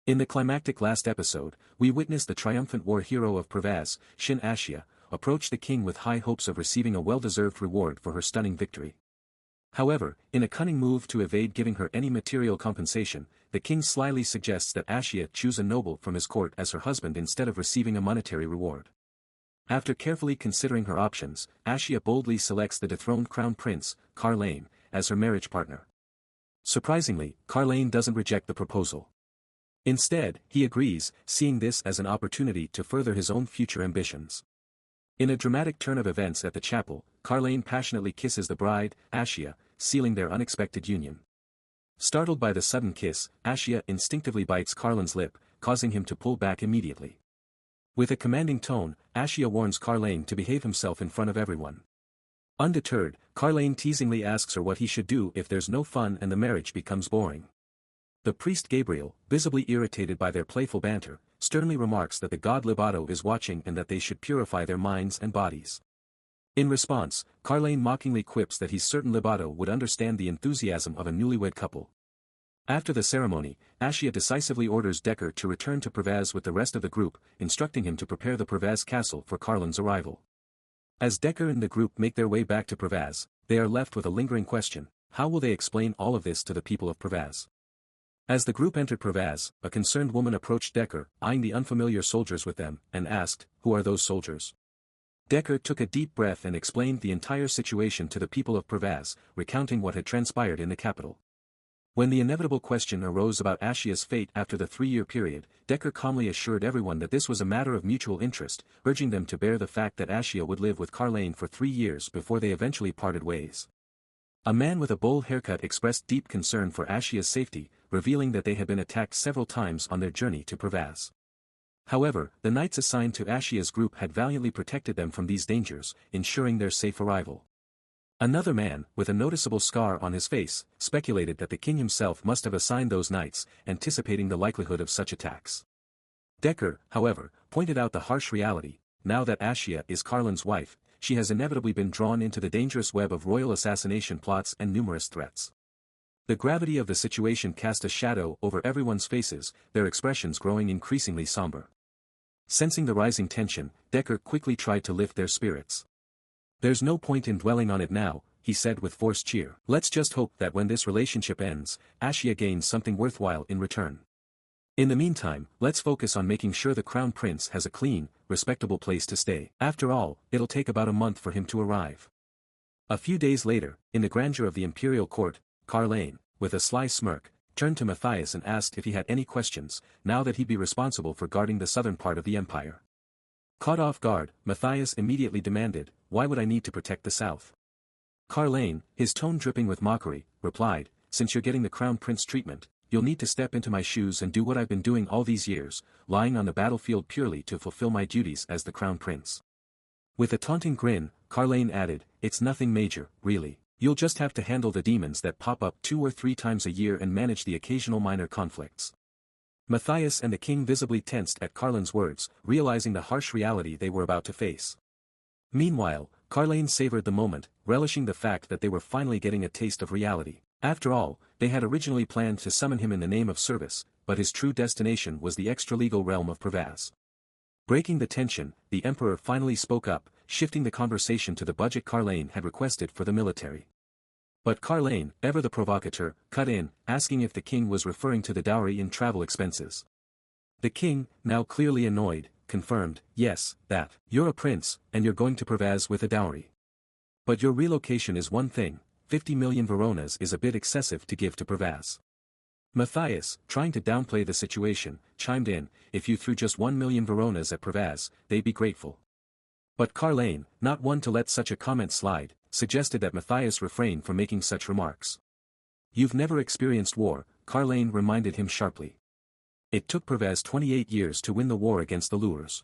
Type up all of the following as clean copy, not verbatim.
In the climactic last episode, we witnessed the triumphant war hero of Pervaz, Shin Ashya, approach the king with high hopes of receiving a well-deserved reward for her stunning victory. However, in a cunning move to evade giving her any material compensation, the king slyly suggests that Ashya choose a noble from his court as her husband instead of receiving a monetary reward. After carefully considering her options, Ashya boldly selects the dethroned crown prince, Carlisle, as her marriage partner. Surprisingly, Carlisle doesn't reject the proposal. Instead, he agrees, seeing this as an opportunity to further his own future ambitions. In a dramatic turn of events at the chapel, Carlisle passionately kisses the bride, Ashya, sealing their unexpected union. Startled by the sudden kiss, Ashya instinctively bites Carlisle's lip, causing him to pull back immediately. With a commanding tone, Ashya warns Carlisle to behave himself in front of everyone. Undeterred, Carlisle teasingly asks her what he should do if there's no fun and the marriage becomes boring. The priest Gabriel, visibly irritated by their playful banter, sternly remarks that the god Libato is watching and that they should purify their minds and bodies. In response, Carlisle mockingly quips that he's certain Libato would understand the enthusiasm of a newlywed couple. After the ceremony, Ashya decisively orders Decker to return to Pervaz with the rest of the group, instructing him to prepare the Pervaz castle for Carlisle's arrival. As Decker and the group make their way back to Pervaz, they are left with a lingering question: how will they explain all of this to the people of Pervaz? As the group entered Pervaz, a concerned woman approached Decker, eyeing the unfamiliar soldiers with them, and asked, "Who are those soldiers?" Decker took a deep breath and explained the entire situation to the people of Pervaz, recounting what had transpired in the capital. When the inevitable question arose about Ashya's fate after the 3-year period, Decker calmly assured everyone that this was a matter of mutual interest, urging them to bear the fact that Ashya would live with Carlisle for 3 years before they eventually parted ways. A man with a bowl haircut expressed deep concern for Ashya's safety, revealing that they had been attacked several times on their journey to Pervaz. However, the knights assigned to Ashya's group had valiantly protected them from these dangers, ensuring their safe arrival. Another man, with a noticeable scar on his face, speculated that the king himself must have assigned those knights, anticipating the likelihood of such attacks. Decker, however, pointed out the harsh reality: now that Ashya is Carlisle's wife, she has inevitably been drawn into the dangerous web of royal assassination plots and numerous threats. The gravity of the situation cast a shadow over everyone's faces, their expressions growing increasingly somber. Sensing the rising tension, Decker quickly tried to lift their spirits. "There's no point in dwelling on it now," he said with forced cheer. "Let's just hope that when this relationship ends, Ashya gains something worthwhile in return. In the meantime, let's focus on making sure the crown prince has a clean, respectable place to stay. After all, it'll take about a month for him to arrive." A few days later, in the grandeur of the imperial court, Carlisle, with a sly smirk, turned to Matthias and asked if he had any questions, now that he'd be responsible for guarding the southern part of the empire. Caught off guard, Matthias immediately demanded, "Why would I need to protect the south?" Carlisle, his tone dripping with mockery, replied, "Since you're getting the crown prince treatment, you'll need to step into my shoes and do what I've been doing all these years, lying on the battlefield purely to fulfill my duties as the crown prince." With a taunting grin, Carlisle added, "It's nothing major, really. You'll just have to handle the demons that pop up 2 or 3 times a year and manage the occasional minor conflicts." Matthias and the king visibly tensed at Carlisle's words, realizing the harsh reality they were about to face. Meanwhile, Carlisle savored the moment, relishing the fact that they were finally getting a taste of reality. After all, they had originally planned to summon him in the name of service, but his true destination was the extra-legal realm of Pervaz. Breaking the tension, the emperor finally spoke up, shifting the conversation to the budget Carlisle had requested for the military. But Carlisle, ever the provocateur, cut in, asking if the king was referring to the dowry in travel expenses. The king, now clearly annoyed, confirmed, "Yes, that. You're a prince, and you're going to Pervaz with a dowry. But your relocation is one thing, 50 million Veronas is a bit excessive to give to Pervaz." Matthias, trying to downplay the situation, chimed in, "If you threw just 1 million Veronas at Pervaz, they'd be grateful." But Carlisle, not one to let such a comment slide, suggested that Matthias refrain from making such remarks. "You've never experienced war," Carlisle reminded him sharply. "It took Pervaz 28 years to win the war against the Lures.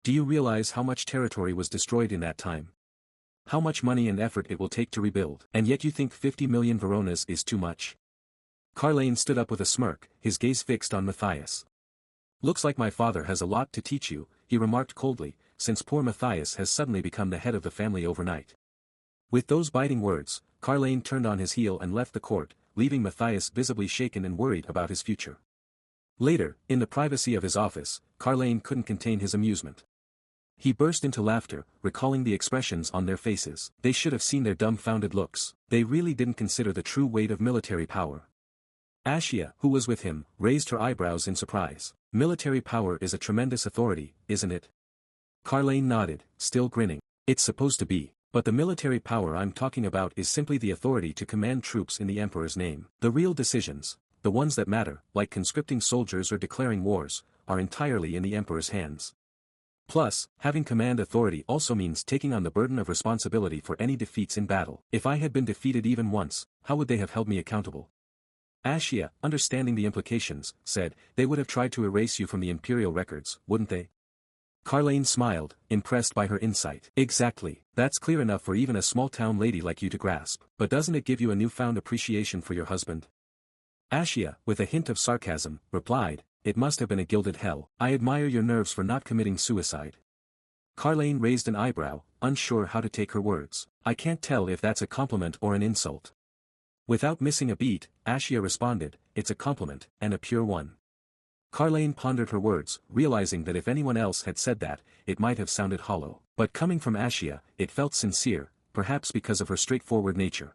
Do you realize how much territory was destroyed in that time? How much money and effort it will take to rebuild? And yet you think 50 million Veronas is too much?" Carlisle stood up with a smirk, his gaze fixed on Matthias. "Looks like my father has a lot to teach you," he remarked coldly, "since poor Matthias has suddenly become the head of the family overnight." With those biting words, Carlisle turned on his heel and left the court, leaving Matthias visibly shaken and worried about his future. Later, in the privacy of his office, Carlisle couldn't contain his amusement. He burst into laughter, recalling the expressions on their faces. They should have seen their dumbfounded looks. They really didn't consider the true weight of military power. Ashya, who was with him, raised her eyebrows in surprise. Military power is a tremendous authority, isn't it? Carlisle nodded, still grinning. It's supposed to be. But the military power I'm talking about is simply the authority to command troops in the emperor's name. The real decisions, the ones that matter, like conscripting soldiers or declaring wars, are entirely in the emperor's hands. Plus, having command authority also means taking on the burden of responsibility for any defeats in battle. If I had been defeated even once, how would they have held me accountable? Ashya, understanding the implications, said, they would have tried to erase you from the imperial records, wouldn't they? Carlisle smiled, impressed by her insight. Exactly, that's clear enough for even a small-town lady like you to grasp. But doesn't it give you a newfound appreciation for your husband? Ashya, with a hint of sarcasm, replied, it must have been a gilded hell. I admire your nerves for not committing suicide. Carlisle raised an eyebrow, unsure how to take her words. I can't tell if that's a compliment or an insult. Without missing a beat, Ashya responded, it's a compliment, and a pure one. Carlisle pondered her words, realizing that if anyone else had said that, it might have sounded hollow. But coming from Ashya, it felt sincere, perhaps because of her straightforward nature.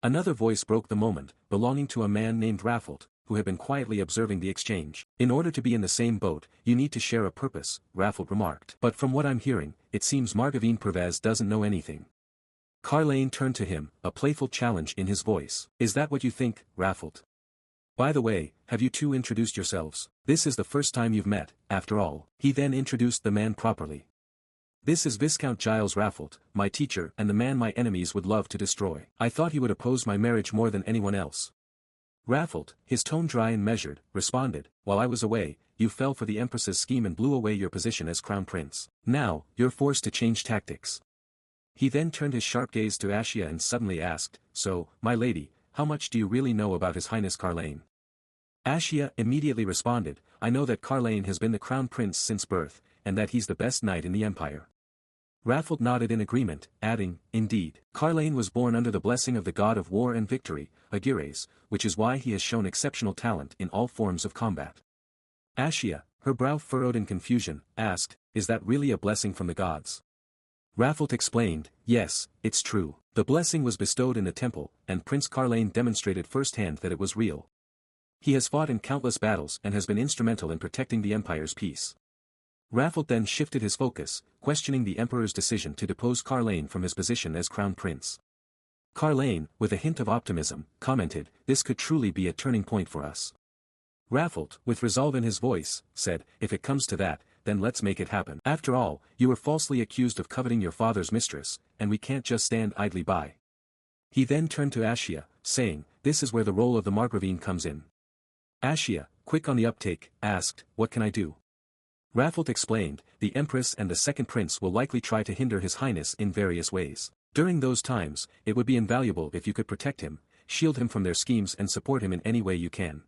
Another voice broke the moment, belonging to a man named Raffles, who had been quietly observing the exchange. In order to be in the same boat, you need to share a purpose, Raffles remarked. But from what I'm hearing, it seems Margravine Pervaz doesn't know anything. Carlisle turned to him, a playful challenge in his voice. Is that what you think, Raffles? By the way, have you two introduced yourselves? This is the first time you've met, after all. He then introduced the man properly. This is Viscount Giles Raffles, my teacher and the man my enemies would love to destroy. I thought he would oppose my marriage more than anyone else. Raffles, his tone dry and measured, responded, while I was away, you fell for the Empress's scheme and blew away your position as Crown Prince. Now, you're forced to change tactics. He then turned his sharp gaze to Ashya and suddenly asked, so, my lady, how much do you really know about His Highness Carlisle? Ashya immediately responded, I know that Carlisle has been the Crown Prince since birth, and that he's the best knight in the Empire. Raffles nodded in agreement, adding, indeed. Carlisle was born under the blessing of the god of war and victory, Aguirres, which is why he has shown exceptional talent in all forms of combat. Ashya, her brow furrowed in confusion, asked, is that really a blessing from the gods? Raffles explained, yes, it's true. The blessing was bestowed in the temple, and Prince Carlisle demonstrated firsthand that it was real. He has fought in countless battles and has been instrumental in protecting the Empire's peace. Raffles then shifted his focus, questioning the Emperor's decision to depose Carlisle from his position as Crown Prince. Carlisle, with a hint of optimism, commented, this could truly be a turning point for us. Raffles, with resolve in his voice, said, if it comes to that, then let's make it happen. After all, you were falsely accused of coveting your father's mistress, and we can't just stand idly by. He then turned to Ashya, saying, this is where the role of the Margravine comes in. Ashya, quick on the uptake, asked, what can I do? Raffles explained, the Empress and the second prince will likely try to hinder His Highness in various ways. During those times, it would be invaluable if you could protect him, shield him from their schemes and support him in any way you can.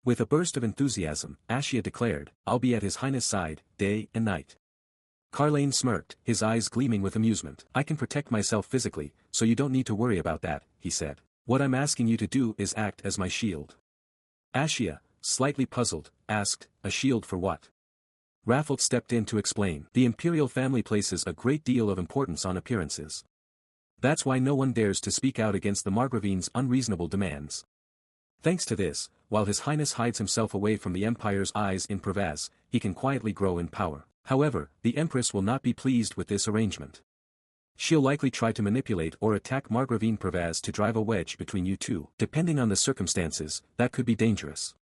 With a burst of enthusiasm, Ashya declared, I'll be at His Highness' side, day and night. Carlisle smirked, his eyes gleaming with amusement. I can protect myself physically, so you don't need to worry about that, he said. What I'm asking you to do is act as my shield. Ashya, slightly puzzled, asked, a shield for what? Raffles stepped in to explain. The imperial family places a great deal of importance on appearances. That's why no one dares to speak out against the Margravine's unreasonable demands. Thanks to this, while His Highness hides himself away from the Empire's eyes in Pervaz, he can quietly grow in power. However, the Empress will not be pleased with this arrangement. She'll likely try to manipulate or attack Margravine Pervaz to drive a wedge between you two. Depending on the circumstances, that could be dangerous.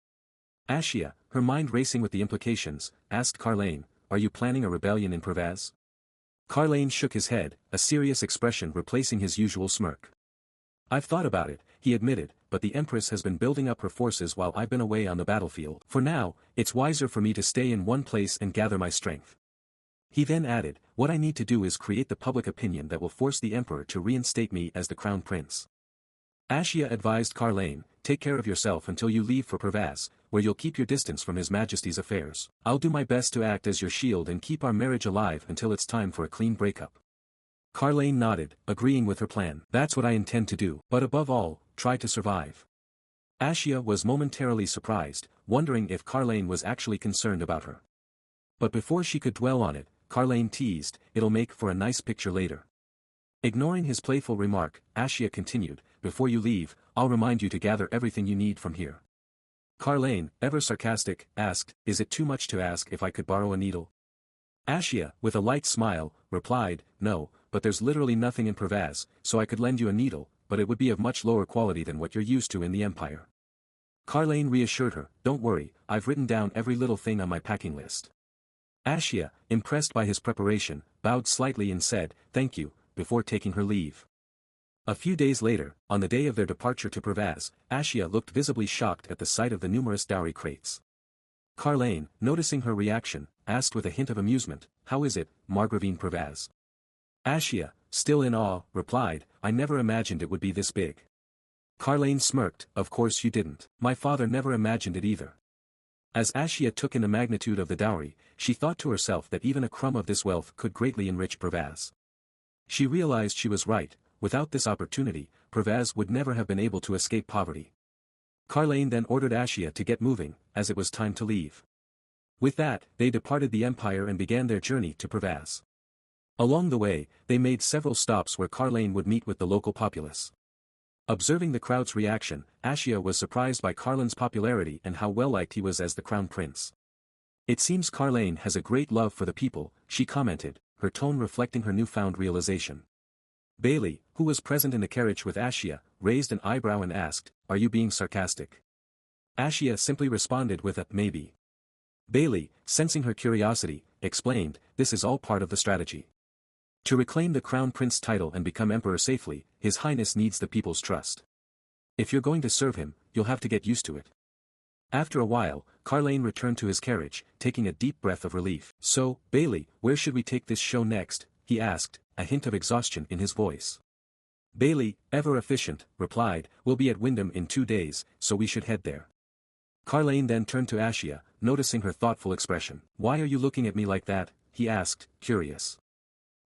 Ashya, her mind racing with the implications, asked Carlisle, are you planning a rebellion in Pervaz? Carlisle shook his head, a serious expression replacing his usual smirk. I've thought about it, he admitted, but the Empress has been building up her forces while I've been away on the battlefield. For now, it's wiser for me to stay in one place and gather my strength. He then added, what I need to do is create the public opinion that will force the Emperor to reinstate me as the Crown Prince. Ashya advised Carlisle, take care of yourself until you leave for Pervaz, where you'll keep your distance from His Majesty's affairs. I'll do my best to act as your shield and keep our marriage alive until it's time for a clean breakup. Carlisle nodded, agreeing with her plan. That's what I intend to do. But above all, try to survive. Ashya was momentarily surprised, wondering if Carlisle was actually concerned about her. But before she could dwell on it, Carlisle teased, "It'll make for a nice picture later." Ignoring his playful remark, Ashya continued, "Before you leave, I'll remind you to gather everything you need from here." Carlisle, ever sarcastic, asked, "Is it too much to ask if I could borrow a needle?" Ashya, with a light smile, replied, "No, but there's literally nothing in Pervaz, so I could lend you a needle, but it would be of much lower quality than what you're used to in the Empire." Carlisle reassured her, "Don't worry, I've written down every little thing on my packing list." Ashya, impressed by his preparation, bowed slightly and said, "Thank you," before taking her leave. A few days later, on the day of their departure to Pervaz, Ashya looked visibly shocked at the sight of the numerous dowry crates. Carlisle, noticing her reaction, asked with a hint of amusement, "How is it, Margravine Pervaz?" Ashya, still in awe, replied, "I never imagined it would be this big." Carlisle smirked, "Of course you didn't. My father never imagined it either." As Ashya took in the magnitude of the dowry, she thought to herself that even a crumb of this wealth could greatly enrich Pervaz. She realized she was right, without this opportunity, Pervaz would never have been able to escape poverty. Carlisle then ordered Ashya to get moving, as it was time to leave. With that, they departed the empire and began their journey to Pervaz. Along the way, they made several stops where Carlisle would meet with the local populace. Observing the crowd's reaction, Ashya was surprised by Carlisle's popularity and how well-liked he was as the crown prince. "It seems Carlisle has a great love for the people," she commented, her tone reflecting her newfound realization. Bailey, who was present in the carriage with Ashya, raised an eyebrow and asked, "Are you being sarcastic?" Ashya simply responded with a "maybe." Bailey, sensing her curiosity, explained, "This is all part of the strategy. To reclaim the crown prince title and become emperor safely, His Highness needs the people's trust. If you're going to serve him, you'll have to get used to it." After a while, Carlisle returned to his carriage, taking a deep breath of relief. "So, Bailey, where should we take this show next?" he asked, a hint of exhaustion in his voice. Bailey, ever efficient, replied, "We'll be at Wyndham in 2 days, so we should head there." Carlisle then turned to Ashya, noticing her thoughtful expression. "Why are you looking at me like that?" he asked, curious.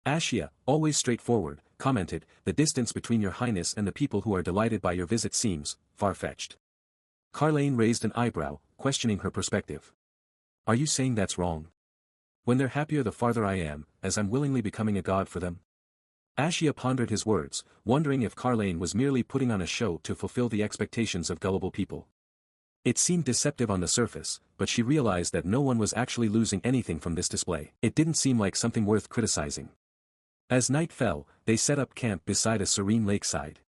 Ashya, always straightforward, commented, "The distance between your highness and the people who are delighted by your visit seems far-fetched." Carlisle raised an eyebrow, questioning her perspective. "Are you saying that's wrong? When they're happier the farther I am, as I'm willingly becoming a god for them?" Ashya pondered his words, wondering if Carlisle was merely putting on a show to fulfill the expectations of gullible people. It seemed deceptive on the surface, but she realized that no one was actually losing anything from this display. It didn't seem like something worth criticizing. As night fell, they set up camp beside a serene lakeside.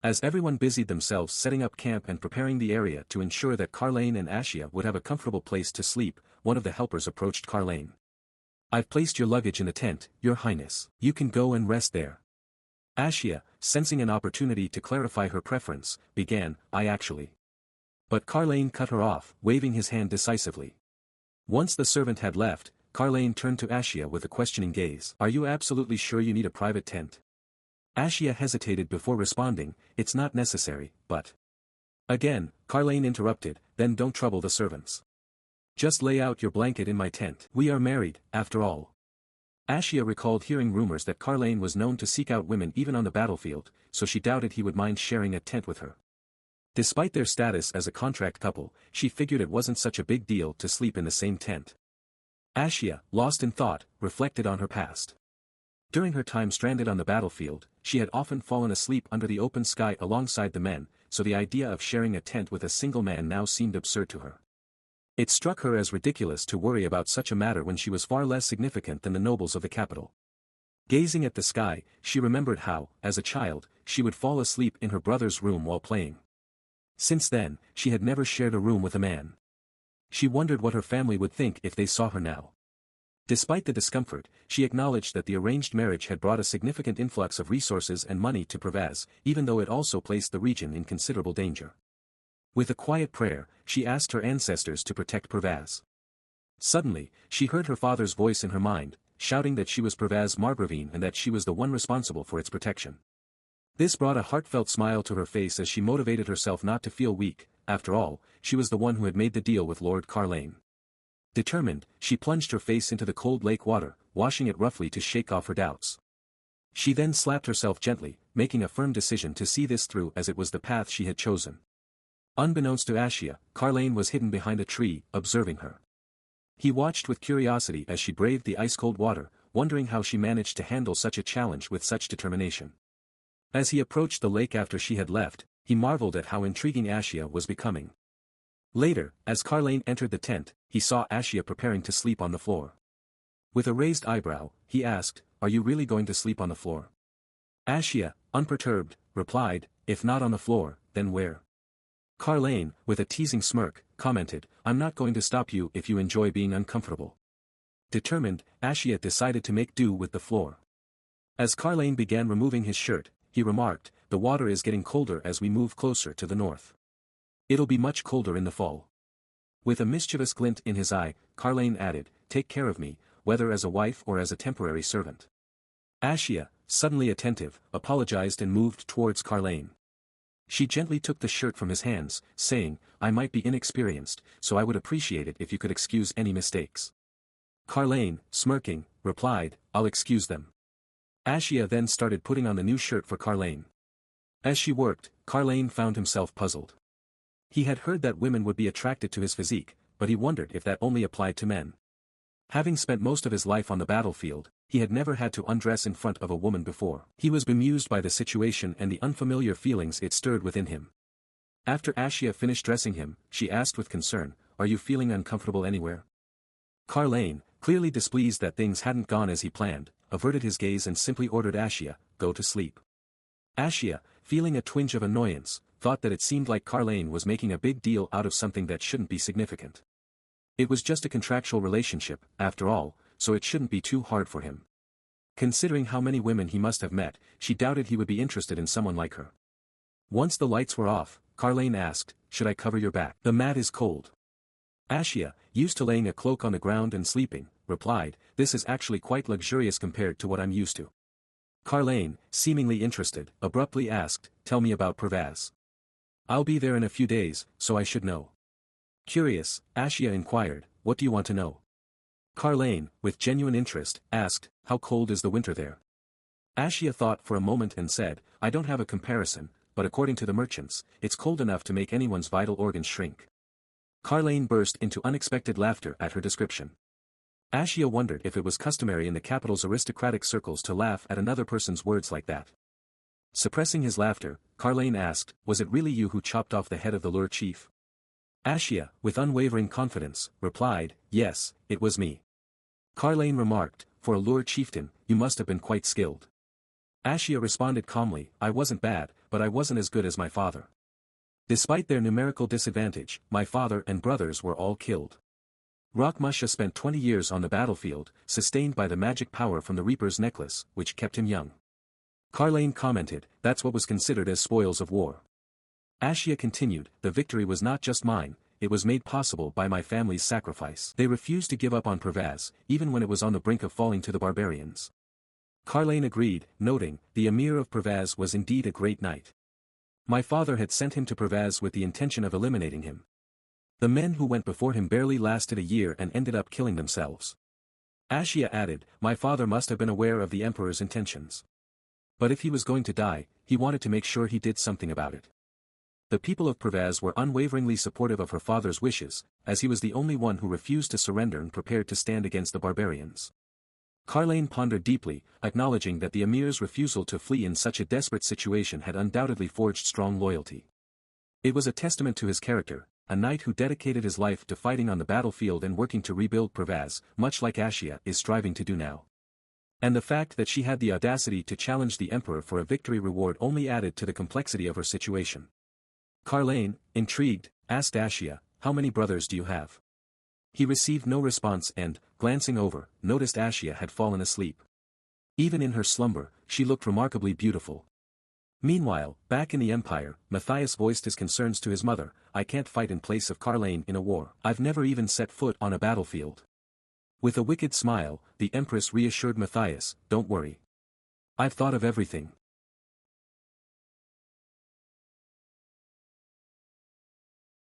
As everyone busied themselves setting up camp and preparing the area to ensure that Carlisle and Ashya would have a comfortable place to sleep, one of the helpers approached Carlisle. "I've placed your luggage in the tent, Your Highness. You can go and rest there." Ashya, sensing an opportunity to clarify her preference, began, "I actually." But Carlisle cut her off, waving his hand decisively. Once the servant had left, Carlisle turned to Ashya with a questioning gaze. "Are you absolutely sure you need a private tent?" Ashya hesitated before responding, "It's not necessary, but..." Again, Carlisle interrupted, "Then don't trouble the servants. Just lay out your blanket in my tent. We are married, after all." Ashya recalled hearing rumors that Carlisle was known to seek out women even on the battlefield, so she doubted he would mind sharing a tent with her. Despite their status as a contract couple, she figured it wasn't such a big deal to sleep in the same tent. Ashya, lost in thought, reflected on her past. During her time stranded on the battlefield, she had often fallen asleep under the open sky alongside the men, so the idea of sharing a tent with a single man now seemed absurd to her. It struck her as ridiculous to worry about such a matter when she was far less significant than the nobles of the capital. Gazing at the sky, she remembered how, as a child, she would fall asleep in her brother's room while playing. Since then, she had never shared a room with a man. She wondered what her family would think if they saw her now. Despite the discomfort, she acknowledged that the arranged marriage had brought a significant influx of resources and money to Pervaz, even though it also placed the region in considerable danger. With a quiet prayer, she asked her ancestors to protect Pervaz. Suddenly, she heard her father's voice in her mind, shouting that she was Pervaz Margravine and that she was the one responsible for its protection. This brought a heartfelt smile to her face as she motivated herself not to feel weak. After all, she was the one who had made the deal with Lord Carlisle. Determined, she plunged her face into the cold lake water, washing it roughly to shake off her doubts. She then slapped herself gently, making a firm decision to see this through as it was the path she had chosen. Unbeknownst to Ashya, Carlisle was hidden behind a tree, observing her. He watched with curiosity as she braved the ice-cold water, wondering how she managed to handle such a challenge with such determination. As he approached the lake after she had left, he marveled at how intriguing Ashya was becoming. Later, as Carlisle entered the tent, he saw Ashya preparing to sleep on the floor. With a raised eyebrow, he asked, "Are you really going to sleep on the floor?" Ashya, unperturbed, replied, "If not on the floor, then where?" Carlisle, with a teasing smirk, commented, "I'm not going to stop you if you enjoy being uncomfortable." Determined, Ashya decided to make do with the floor. As Carlisle began removing his shirt, he remarked, "The water is getting colder as we move closer to the north. It'll be much colder in the fall." With a mischievous glint in his eye, Carlisle added, "Take care of me, whether as a wife or as a temporary servant." Ashya, suddenly attentive, apologized and moved towards Carlisle. She gently took the shirt from his hands, saying, "I might be inexperienced, so I would appreciate it if you could excuse any mistakes." Carlisle, smirking, replied, "I'll excuse them." Ashya then started putting on the new shirt for Carlisle. As she worked, Carlisle found himself puzzled. He had heard that women would be attracted to his physique, but he wondered if that only applied to men. Having spent most of his life on the battlefield, he had never had to undress in front of a woman before. He was bemused by the situation and the unfamiliar feelings it stirred within him. After Ashya finished dressing him, she asked with concern, "Are you feeling uncomfortable anywhere?" Carlisle, clearly displeased that things hadn't gone as he planned, averted his gaze and simply ordered Ashya, "Go to sleep." Ashya, feeling a twinge of annoyance, thought that it seemed like Carlisle was making a big deal out of something that shouldn't be significant. It was just a contractual relationship, after all, so it shouldn't be too hard for him. Considering how many women he must have met, she doubted he would be interested in someone like her. Once the lights were off, Carlisle asked, "Should I cover your back? The mat is cold." Ashya, used to laying a cloak on the ground and sleeping, replied, "This is actually quite luxurious compared to what I'm used to." Carlisle, seemingly interested, abruptly asked, "Tell me about Pervaz." "I'll be there in a few days, so I should know." Curious, Ashya inquired, "What do you want to know?" Carlisle, with genuine interest, asked, "How cold is the winter there?" Ashya thought for a moment and said, "I don't have a comparison, but according to the merchants, it's cold enough to make anyone's vital organs shrink." Carlisle burst into unexpected laughter at her description. Ashya wondered if it was customary in the capital's aristocratic circles to laugh at another person's words like that. Suppressing his laughter, Carlisle asked, "Was it really you who chopped off the head of the Lur chief?" Ashya, with unwavering confidence, replied, "Yes, it was me." Carlisle remarked, "For a Lur chieftain, you must have been quite skilled." Ashya responded calmly, "I wasn't bad, but I wasn't as good as my father. Despite their numerical disadvantage, my father and brothers were all killed. Rakhmasha spent 20 years on the battlefield, sustained by the magic power from the Reaper's necklace, which kept him young." Carlisle commented, "That's what was considered as spoils of war." Ashya continued, "The victory was not just mine, it was made possible by my family's sacrifice. They refused to give up on Pervaz, even when it was on the brink of falling to the barbarians." Carlisle agreed, noting, "The Emir of Pervaz was indeed a great knight. My father had sent him to Pervaz with the intention of eliminating him. The men who went before him barely lasted a year and ended up killing themselves." Ashya added, "My father must have been aware of the emperor's intentions. But if he was going to die, he wanted to make sure he did something about it." The people of Pervaz were unwaveringly supportive of her father's wishes, as he was the only one who refused to surrender and prepared to stand against the barbarians. Carlisle pondered deeply, acknowledging that the emir's refusal to flee in such a desperate situation had undoubtedly forged strong loyalty. It was a testament to his character, a knight who dedicated his life to fighting on the battlefield and working to rebuild Pervaz, much like Ashya is striving to do now. And the fact that she had the audacity to challenge the emperor for a victory reward only added to the complexity of her situation. Carlisle, intrigued, asked Ashya, "How many brothers do you have?" He received no response and, glancing over, noticed Ashya had fallen asleep. Even in her slumber, she looked remarkably beautiful. Meanwhile, back in the Empire, Matthias voiced his concerns to his mother, "I can't fight in place of Carlisle in a war. I've never even set foot on a battlefield." With a wicked smile, the Empress reassured Matthias, "Don't worry. I've thought of everything.